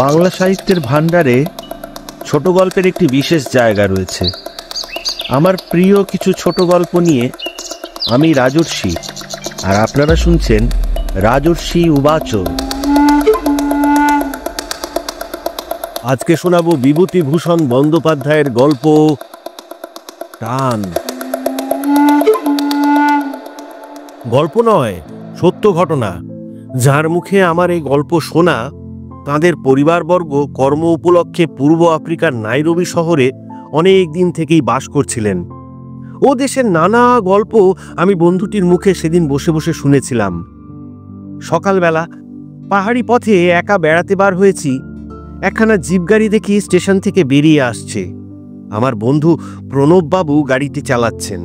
বাংলা সাহিত্যের ভাণ্ডারে ছোট গল্পের একটি বিশেষ জায়গা রয়েছে। আমার প্রিয় কিছু ছোট গল্প নিয়ে আমি রাজর্ষি, আর আপনারা শুনছেন রাজর্ষি উবাচ। আজকে শোনাবো বিভূতিভূষণ বন্দ্যোপাধ্যায়ের গল্প টান। গল্প নয়, সত্য ঘটনা। যার মুখে আমার এই গল্প শোনা, তাদের পরিবারবর্গ কর্ম উপলক্ষে পূর্ব আফ্রিকার নাইরোবি শহরে অনেক দিন থেকেই বাস করছিলেন। ও দেশের নানা গল্প আমি বন্ধুটির মুখে সেদিন বসে বসে শুনেছিলাম। সকালবেলা পাহাড়ি পথে একা বেড়াতে বার হয়েছি। একখানা জিপ গাড়ি দেখি স্টেশন থেকে বেরিয়ে আসছে। আমার বন্ধু প্রণববাবু গাড়িটি চালাচ্ছেন।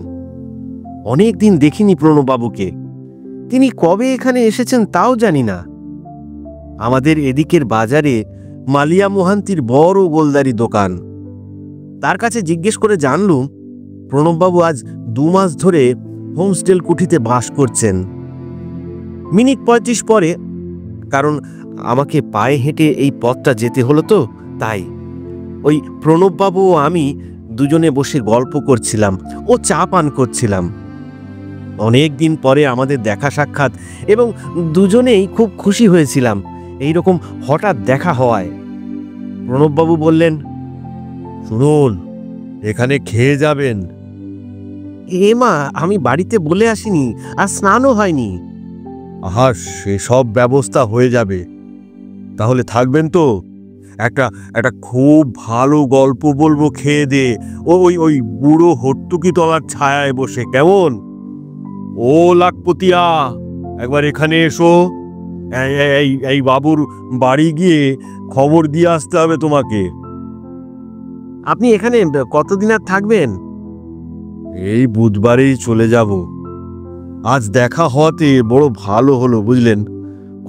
অনেক দিন দেখিনি প্রণববাবুকে। তিনি কবে এখানে এসেছেন তাও জানি না। আমাদের এদিকের বাজারে মালিয়া মোহান্তির বড় গোলদারি দোকান। তার কাছে জিজ্ঞেস করে জানলুম প্রণববাবু আজ 2 মাস ধরে হোমস্টেল কুঠিতে বাস করছেন। মিনিট 35 পরে, কারণ আমাকে পায়ে হেঁটে এই পথটা যেতে হলো তো, তাই ওই প্রণববাবু ও আমি দুজনে বসে গল্প করছিলাম ও চা পান করছিলাম। অনেক দিন পরে আমাদের দেখা সাক্ষাৎ এবং দুজনেই খুব খুশি হয়েছিলাম এইরকম হঠাৎ দেখা হওয়ায়। প্রণববাবু বললেন, শুনুন, এখানে খেয়ে যাবেন। এ মা, আমি বাড়িতে বলে আসিনি, আর স্নানও হয়নি। আহা, সেসব ব্যবস্থা হয়ে যাবে। তাহলে থাকবেন তো? একটা খুব ভালো গল্প বলবো খেয়ে দে, ওই বুড়ো হট্টুকি তলার ছায়ায় বসে, কেমন? ও লাখপতিয়া, একবার এখানে এসো। এই বাবুর বাড়ি গিয়ে খবর দিয়ে আসতে হবে তোমাকে। আপনি এখানে কতদিন আর থাকবেন? এই বুধবারেই চলে যাব। আজ দেখা হওয়াতে বড় ভালো হলো, বুঝলেন।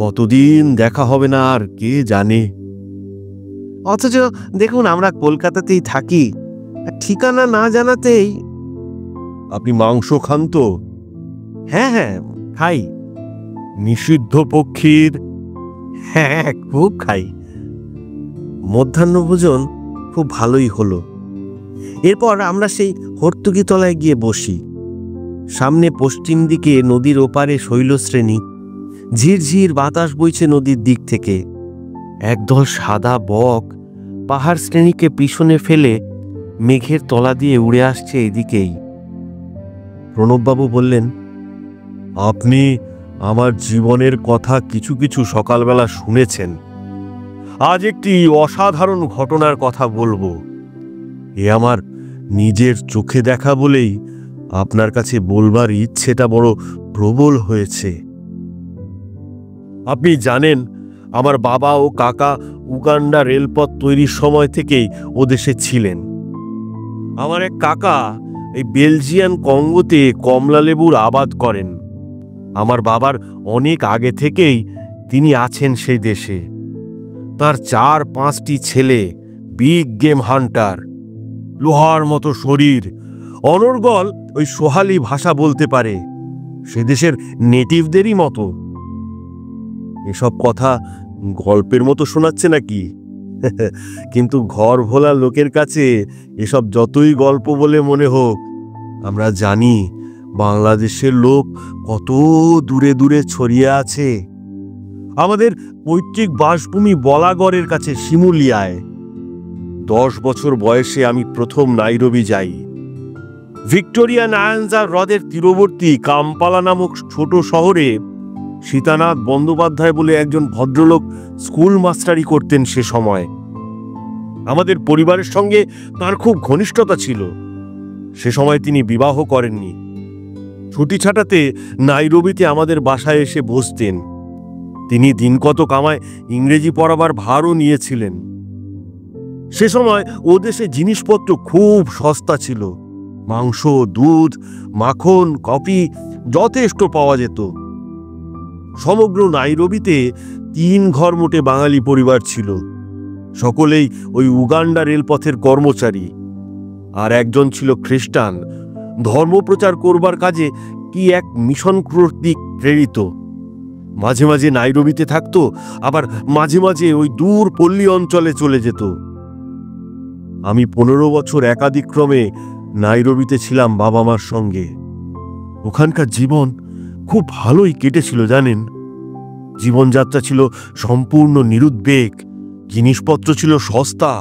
কতদিন দেখা হবে না আর কে জানে। অথচ দেখুন, আমরা কলকাতাতেই থাকি, ঠিকানা না জানাতেই। আপনি মাংস খান তো? হ্যাঁ হ্যাঁ, খাই। নিষিদ্ধ পক্ষীর? হ্যাঁ, খুব খাই। মধ্যাহ্নভোজন খুব ভালোই হলো। এরপর আমরা সেই হর্তুকি তলায় গিয়ে বসি। সামনে পশ্চিম দিকে নদীর ওপারে শৈলশ্রেণী। ঝিরঝির বাতাস বইছে নদীর দিক থেকে। একদল সাদা বক পাহাড় শ্রেণীকে পিছনে ফেলে মেঘের তলা দিয়ে উড়ে আসছে এদিকেই। প্রণববাবু বললেন, আপনি আমার জীবনের কথা কিছু কিছু সকালবেলা শুনেছেন। আজ একটি অসাধারণ ঘটনার কথা বলবো। এ আমার নিজের চোখে দেখা বলেই আপনার কাছে বলবার ইচ্ছেটা বড় প্রবল হয়েছে। আপনি জানেন, আমার বাবা ও কাকা উগান্ডা রেলপথ তৈরির সময় থেকেই ও দেশে ছিলেন। আমার এক কাকা এই বেলজিয়ান কঙ্গোতে কমলা লেবুর আবাদ করেন। আমার বাবার অনেক আগে থেকেই তিনি আছেন সেই দেশে। তার 4-5টি ছেলে বিগ গেম হান্টার, লোহার মতো শরীর, অনর্গল ওই সোহালি ভাষা বলতে পারে, সে দেশের নেটিভদেরই মতো। এসব কথা গল্পের মতো শোনাচ্ছে নাকি? কিন্তু ঘর ভোলা লোকের কাছে এসব যতই গল্প বলে মনে হোক, আমরা জানি বাংলাদেশের লোক কত দূরে দূরে ছড়িয়ে আছে। আমাদের পৈতৃক বাসভূমি বলাগড়ের কাছে শিমুলিয়ায় 10 বছর বয়সে আমি প্রথম নাইরোবি যাই। ভিক্টোরিয়া নায়াঞ্জা হ্রদের তীরবর্তী কাম্পালা নামক ছোট শহরে সীতানাথ বন্দ্যোপাধ্যায় বলে একজন ভদ্রলোক স্কুল মাস্টারি করতেন সে সময়। আমাদের পরিবারের সঙ্গে তার খুব ঘনিষ্ঠতা ছিল। সে সময় তিনি বিবাহ করেননি। ছুটি ছাটাতে নাইরোবিতে আমাদের বাসায় এসে বসতেন। তিনি দিনকতক আমায় ইংরেজি পড়াবার ভারও নিয়েছিলেন। সে সময় ও দেশে জিনিসপত্র খুব সস্তা ছিল। মাংস, দুধ, মাখন, কফি যথেষ্ট পাওয়া যেত। সমগ্র নাইরোবিতে 3 ঘর মোটে বাঙালি পরিবার ছিল। সকলেই ওই উগান্ডা রেলপথের কর্মচারী। আর একজন ছিল খ্রিস্টান, ধর্মপ্রচার করবার কাজে কি এক মিশন কর্তৃক প্রেরিত। মাঝে মাঝে নাইরোবিতে থাকতো, আবার মাঝে মাঝে ওই দূর পল্লী অঞ্চলে চলে যেত। আমি 15 বছর একাদিক্রমে নাইরোবিতে ছিলাম বাবা মার সঙ্গে। ওখানকার জীবন খুব ভালোই কেটেছিল জানেন। জীবনযাত্রা ছিল সম্পূর্ণ নিরুদ্বেগ, জিনিসপত্র ছিল সস্তা।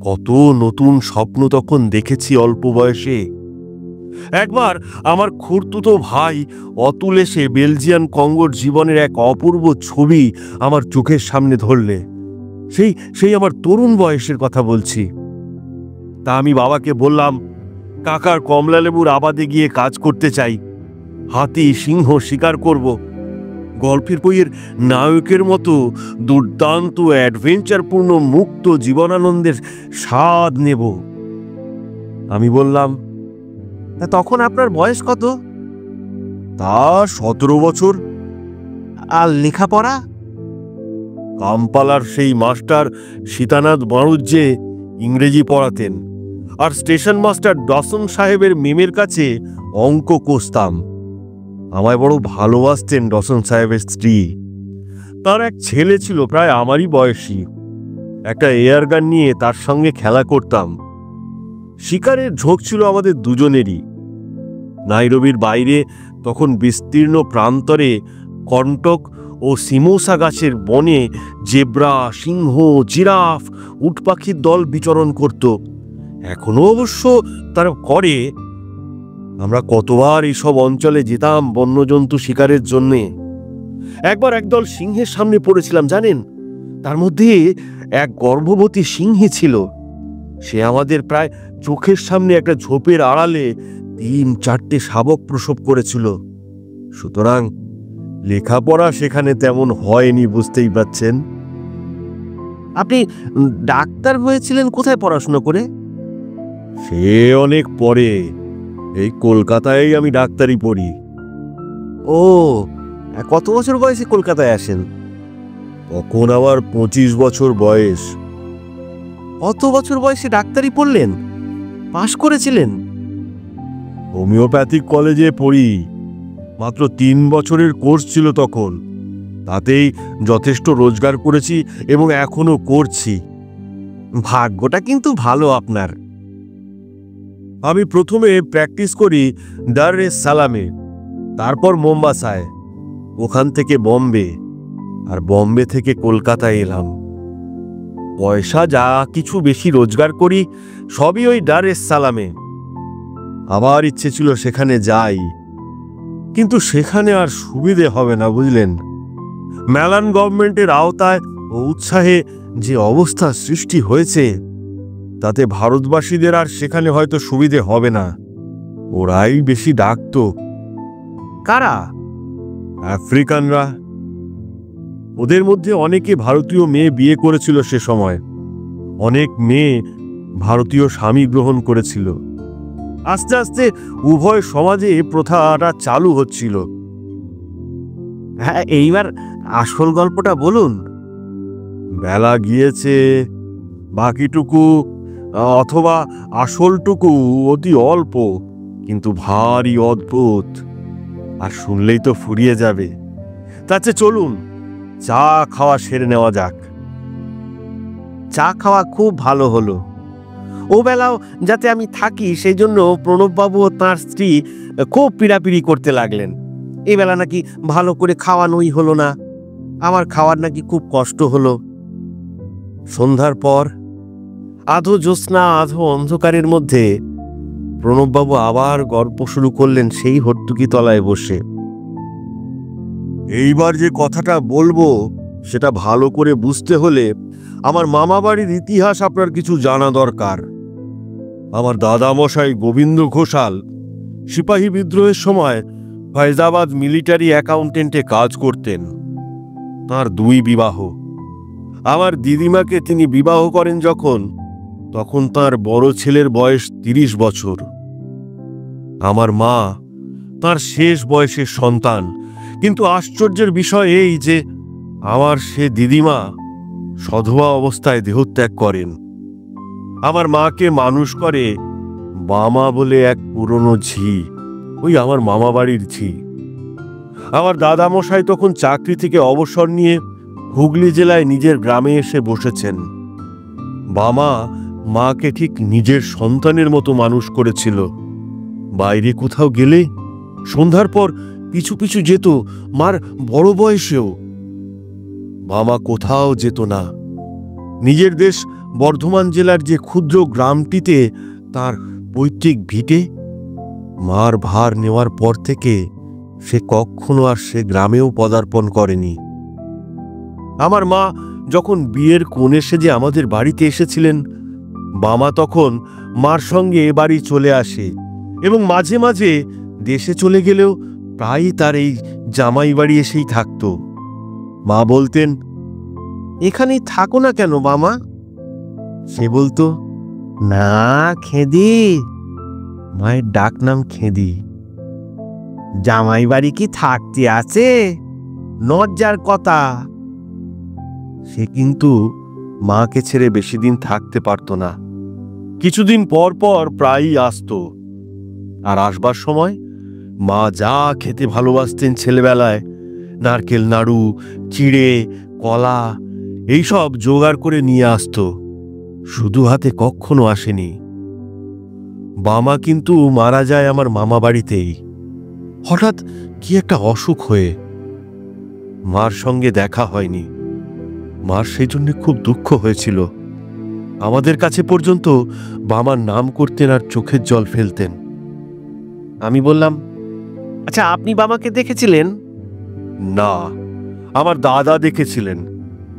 কত নতুন স্বপ্ন তখন দেখেছি অল্প বয়সে। একবার আমার খুড়তুতো ভাই অতুল এসে বেলজিয়ান কঙ্গোর জীবনের এক অপূর্ব ছবি আমার চোখের সামনে ধরলে। সেই আমার তরুণ বয়সের কথা বলছি। তা আমি বাবাকে বললাম, কাকার কমলালেবুর আবাদে গিয়ে কাজ করতে চাই, হাতি সিংহ শিকার করব, গল্পের বইয়ের নায়কের মতো দুর্দান্ত অ্যাডভেঞ্চারপূর্ণ মুক্ত জীবনানন্দের স্বাদ নেব। আমি বললাম, তখন আপনার বয়স কত? তা 17 বছর। আর লেখাপড়া? কাম্পালার সেই মাস্টার সীতানাথ বাড়ুজ্জে ইংরেজি পড়াতেন, আর স্টেশন মাস্টার ডসন সাহেবের মেমের কাছে অঙ্ক কষতাম। আমায় বড় ভালোবাসতেন ডসন সাহেবের স্ত্রী। তার এক ছেলে ছিল প্রায় আমারই বয়সী। একটা এয়ার গান নিয়ে তার সঙ্গে খেলা করতাম। শিকারের ঝোঁক ছিল আমাদের দুজনেরই। নাইরোবির বাইরে তখন বিস্তীর্ণ প্রান্তরে কন্টক ও সিমোসা গাছের বনে জেব্রা, সিংহ, জিরাফ, উট পাখির দল বিচরণ করত। এখনো অবশ্য তারা করে। আমরা কতবার এইসব অঞ্চলে যেতাম বন্যজন্তু শিকারের জন্যে। একবার একদল সিংহের সামনে পড়েছিলাম জানেন। তার মধ্যে এক গর্ভবতী সিংহী ছিল। সে আমাদের প্রায় চোখের সামনে একটা ঝোপের আড়ালে 3-4টে শাবক প্রসব করেছিল। সুতরাং লেখাপড়া সেখানে তেমন হয়নি, বুঝতেই পারছেন। আপনি ডাক্তার হয়েছিলেন কোথায় পড়াশোনা করে? সে অনেক পরে। এই কলকাতায় আমি ডাক্তারি পড়ি। ও, কত বছর বয়সে কলকাতায় আসেন? তখন আমার 25 বছর বয়স। কত বছর বয়সে ডাক্তারি পড়লেন? পাশ করেছিলেন? হোমিওপ্যাথিক কলেজে পড়ি। মাত্র 3 বছরের কোর্স ছিল তখন। তাতেই যথেষ্ট রোজগার করেছি এবং এখনো করছি। ভাগ্যটা কিন্তু ভালো আপনার। আমি প্রথমে প্র্যাকটিস করি দার এস সালামে, তারপর মোম্বাসায়, ওখান থেকে বম্বে, আর বম্বে থেকে কলকাতায় এলাম। পয়সা যা কিছু বেশি রোজগার করি সবই ওই দার এস সালামে। আবার ইচ্ছে ছিল সেখানে যাই, কিন্তু সেখানে আর সুবিধে হবে না, বুঝলেন। ম্যালান গভর্নমেন্টের আওতায় ও উৎসাহে যে অবস্থা সৃষ্টি হয়েছে, তাতে ভারতবাসীদের আর সেখানে হয়তো সুবিধে হবে না। ওরাই বেশি ডাকত। কারা? আফ্রিকানরা। ওদের মধ্যে অনেকে ভারতীয় মেয়ে বিয়ে করেছিল সে সময়। অনেক মেয়ে ভারতীয় স্বামী গ্রহণ করেছিল। আস্তে আস্তে উভয় সমাজে প্রথাটা চালু হচ্ছিল। হ্যাঁ, এইবার আসল গল্পটা বলুন। বেলা গিয়েছে, বাকিটুকু অথবা আসলটুকু অতি অল্প, কিন্তু ভারী অদ্ভুত। আর শুনলেই তো ফুরিয়ে যাবে। তাতে চলুন চা খাওয়া সেরে নেওয়া যাক। চা খাওয়া খুব ভালো হলো। ও বেলাও যাতে আমি থাকি সেই জন্য প্রণববাবু ও তাঁর স্ত্রী খুব পীড়াপিড়ি করতে লাগলেন। এ বেলা নাকি ভালো করে খাওয়ানোই হলো না, আমার খাওয়ার নাকি খুব কষ্ট হলো। সন্ধ্যার পর আধো জ্যোৎস্না আধো অন্ধকারের মধ্যে প্রণববাবু আবার গল্প শুরু করলেন সেই হর্তুকি তলায় বসে। এইবার যে কথাটা বলবো সেটা ভালো করে বুঝতে হলে আমার মামা বাড়ির ইতিহাস আপনার কিছু জানা দরকার। আমার দাদামশাই গোবিন্দ ঘোষাল সিপাহী বিদ্রোহের সময় ফয়জাবাদ মিলিটারি অ্যাকাউন্টেন্টে কাজ করতেন। তার 2 বিবাহ। আমার দিদিমাকে তিনি বিবাহ করেন যখন, তখন তার বড় ছেলের বয়স 30 বছর। আমার মা তার শেষ বয়সের সন্তান, কিন্তু আশ্চর্যের বিষয় এই যে আমার সে দিদিমা সধবা অবস্থায় দেহত্যাগ করেন। আমার মাকে মানুষ করে বামা বলে এক পুরনো ঝি, ওই আমার মামা বাড়ির ঝি। আমার দাদামশাই তখন চাকরি থেকে অবসর নিয়ে হুগলি জেলায় নিজের গ্রামে এসে বসেছেন। বাবা মাকে ঠিক নিজের সন্তানের মতো মানুষ করেছিল। বাইরে কোথাও গেলে সন্ধ্যার পর পিছু পিছু যেত, মার বড় বয়সেও। মামা কোথাও যেত না। নিজের দেশ বর্ধমান জেলার যে ক্ষুদ্র গ্রামটিতে তার পৈতৃক ভিটে, মার ভার নেওয়ার পর থেকে সে কখনো আর সে গ্রামেও পদার্পণ করেনি। আমার মা যখন বিয়ের কোণে সেজে আমাদের বাড়িতে এসেছিলেন, বাবা তখন মার সঙ্গে এ বাড়ি চলে আসে এবং মাঝে মাঝে দেশে চলে গেলেও প্রায়ই তার এই জামাই বাড়ি এসেই থাকত। মা বলতেন, এখানেই থাকো না কেন মামা? সে বলতো, না খেদি। মায়ের ডাক নাম খেদি। জামাই বাড়ি কি থাকতে আছে? লজ্জার কথা। সে কিন্তু মাকে ছেড়ে বেশি দিন থাকতে পারত না। কিছুদিন পর পর প্রায়ই আসতো। আর আসবার সময় মা যা খেতে ভালোবাসতেন ছেলেবেলায়, নারকেল নাড়ু, চিড়ে, কলা, এইসব জোগাড় করে নিয়ে আসতো। শুধু হাতে কখনো আসেনি। বাবা কিন্তু মারা যায় আমার মামা বাড়িতেই, হঠাৎ কি একটা অসুখ হয়ে। মার সঙ্গে দেখা হয়নি। মার সেই জন্য খুব দুঃখ হয়েছিল। আমাদের কাছে পর্যন্ত বাবার নাম করতেন আর চোখের জল ফেলতেন। আমি বললাম, আচ্ছা আপনি বাবাকে দেখেছিলেন? না, আমার দাদা দেখেছিলেন।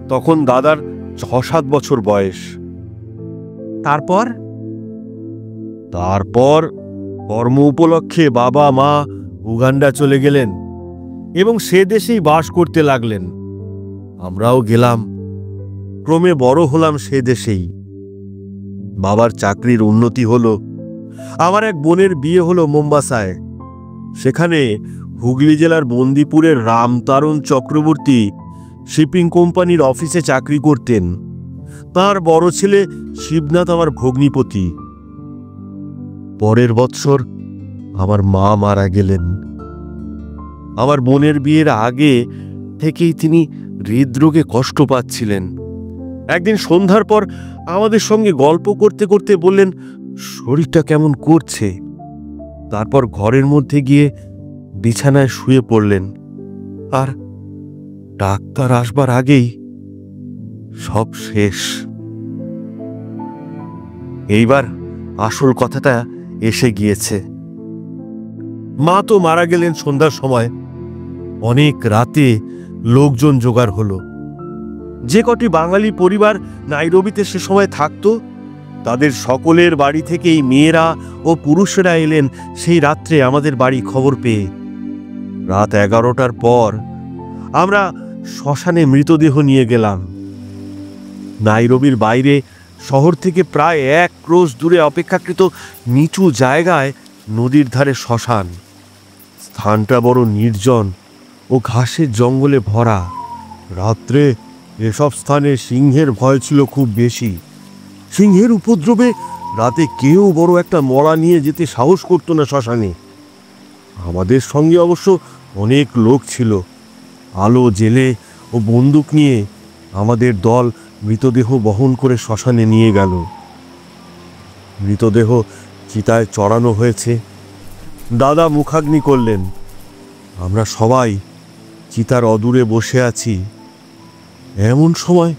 তখন দাদার 6-7 বছর বয়স। তারপর কর্ম উপলক্ষে বাবা মা উগান্ডা চলে গেলেন এবং সে দেশেই বাস করতে লাগলেন। আমরাও গেলাম। ক্রমে বড় হলাম সে দেশেই। বাবার চাকরির উন্নতি হলো। আমার এক বোনের বিয়ে হলো মোম্বাসায়। সেখানে হুগলি জেলার বন্দিপুরের রামতারণ চক্রবর্তী শিপিং কোম্পানির অফিসে চাকরি করতেন। তার বড় ছেলে শিবনাথ আমার ভগ্নিপতি। পরের বৎসর আমার মা মারা গেলেন। আমার বোনের বিয়ের আগে থেকেই তিনি হৃদরোগে কষ্ট পাচ্ছিলেন। একদিন সন্ধ্যার পর আমাদের সঙ্গে গল্প করতে করতে বললেন, শরীরটা কেমন করছে। তারপর ঘরের মধ্যে গিয়ে বিছানায় শুয়ে পড়লেন। আর ডাক্তার আসবার আগেই সব শেষ। এইবার আসল কথাটা এসে গিয়েছে। মা তো মারা গেলেন সন্ধ্যার সময়। অনেক রাতে লোকজন জোগাড় হলো। যে কটি বাঙালি পরিবার নাইরোবিতে সে সময় থাকত, তাদের সকলের বাড়ি থেকেই মেয়েরা ও পুরুষেরা এলেন সেই রাত্রে আমাদের বাড়ি খবর পেয়ে। রাত 11টার পর আমরা শ্মশানে মৃতদেহ নিয়ে গেলাম। নাইরোবির বাইরে শহর থেকে প্রায় 1 ক্রোশ দূরে অপেক্ষাকৃত নিচু জায়গায় নদীর ধারে শ্মশান। স্থানটা বড় নির্জন ও ঘাসের জঙ্গলে ভরা। রাত্রে এসব স্থানে সিংহের ভয় ছিল খুব বেশি। সিংহের উপদ্রবে রাতে কেউ বড় একটা মরা নিয়ে যেতে সাহস করত না শ্মশানে। আমাদের সঙ্গে অবশ্য অনেক লোক ছিল। আলো জেলে ও বন্দুক নিয়ে আমাদের দল মৃতদেহ বহন করে শ্মশানে নিয়ে গেল। মৃতদেহ চিতায় চড়ানো হয়েছে। দাদা মুখাগ্নি করলেন। আমরা সবাই চিতার অদূরে বসে আছি। এমন সময়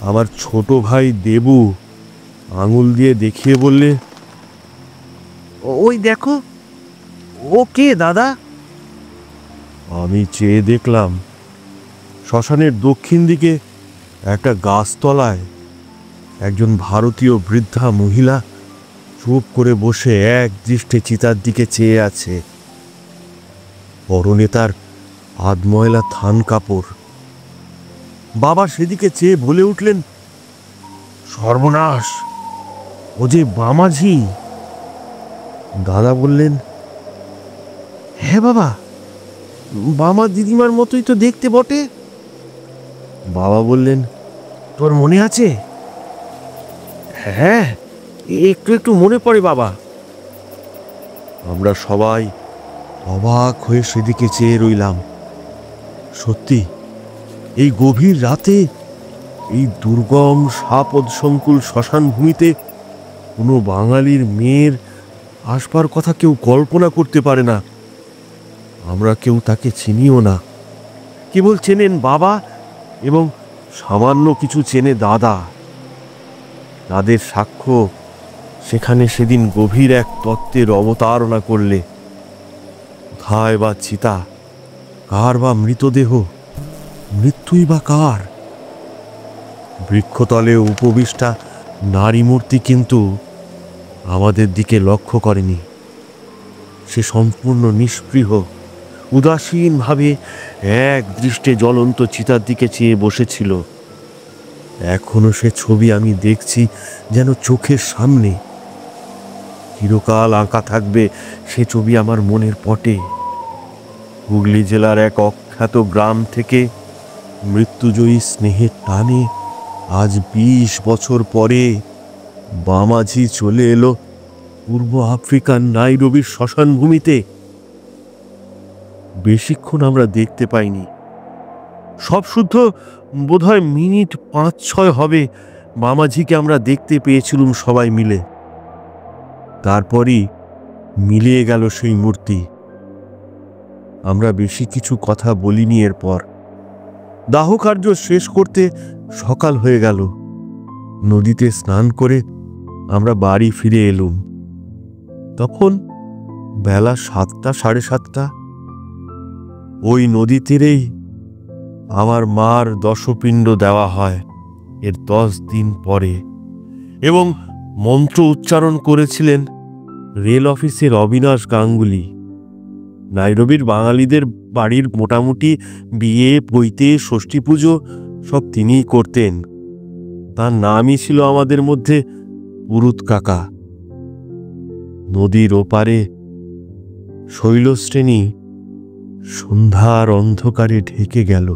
আমার ছোট ভাই দেবু আঙুল দিয়ে দেখিয়ে বললে, ওই দেখো, ও কে দাদা? আমি চেয়ে দেখলাম, শ্মশানের দক্ষিণ দিকে একটা গাছতলায় একজন ভারতীয় বৃদ্ধা মহিলা চুপ করে বসে এক দৃষ্টে চিতার দিকে চেয়ে আছে। পরনে তার আধময়লা থান কাপড়। বাবা সেদিকে চেয়ে বলে উঠলেন, সর্বনাশ, ও যে বামাঝি। দাদা বললেন, হ্যাঁ বাবা, বামা দিদিমার মতোই তো দেখতে বটে। বাবা বললেন, তোর মনে আছে? হ্যাঁ, একটু একটু মনে পড়ে বাবা। আমরা সবাই অবাক হয়ে সেদিকে চেয়ে রইলাম। সত্যি এই গভীর রাতে, এই দুর্গম সাপদসংকুল শ্মশান ভূমিতে কোনো বাঙালির মেয়ের আসবার কথা কেউ কল্পনা করতে পারে না। আমরা কেউ তাকে চিনিও না, কেবল চেনেন বাবা এবং সামান্য কিছু চেনে দাদা। তাদের সাক্ষ্য সেখানে সেদিন গভীর এক তত্ত্বের অবতারণা করলে। কোথায় বা চিতা, কার বা মৃতদেহ, মৃত্যুই বা কার? বৃক্ষতলে উপবিষ্টা নারী মূর্তি কিন্তু আমাদের দিকে লক্ষ্য করেনি। সে সম্পূর্ণ নিষ্পৃহ, উদাসীনভাবে এক দৃষ্টে জ্বলন্ত চিতার দিকে চেয়ে বসেছিল। এখনো সে ছবি আমি দেখছি যেন চোখের সামনে। চিরকাল আঁকা থাকবে সে ছবি আমার মনের পটে। হুগলি জেলার এক অখ্যাত গ্রাম থেকে মৃত্যুজয়ী স্নেহের টানে আজ ২০ বছর পরে বামাঝি চলে এলো পূর্ব আফ্রিকার নাইরোবির শ্মশান ভূমিতে। বেশিক্ষণ আমরা দেখতে পাইনি, সব শুদ্ধ বোধহয় মিনিট ৫-৬ হবে মামাঝিকে আমরা দেখতে পেয়েছিলুম সবাই মিলে। তারপরই মিলিয়ে গেল সেই মূর্তি। আমরা বেশি কিছু কথা বলিনি। এরপর দাহ কার্য শেষ করতে সকাল হয়ে গেল। নদীতে স্নান করে আমরা বাড়ি ফিরে এলুম। তখন বেলা ৭টা, ৭:৩০। ওই নদী তীরেই আমার মার দশপিণ্ড দেওয়া হয় এর 10 দিন পরে, এবং মন্ত্র উচ্চারণ করেছিলেন রেল অফিসের অবিনাশ গাঙ্গুলি। নাইরোবির বাঙালিদের বাড়ির মোটামুটি বিয়ে, পৈতে, ষষ্ঠী পুজো সব তিনিই করতেন। তার নামই ছিল আমাদের মধ্যে পুরুত কাকা। নদীর ওপারে শৈলশ্রেণী সন্ধ্যার অন্ধকারে ঢেকে গেল।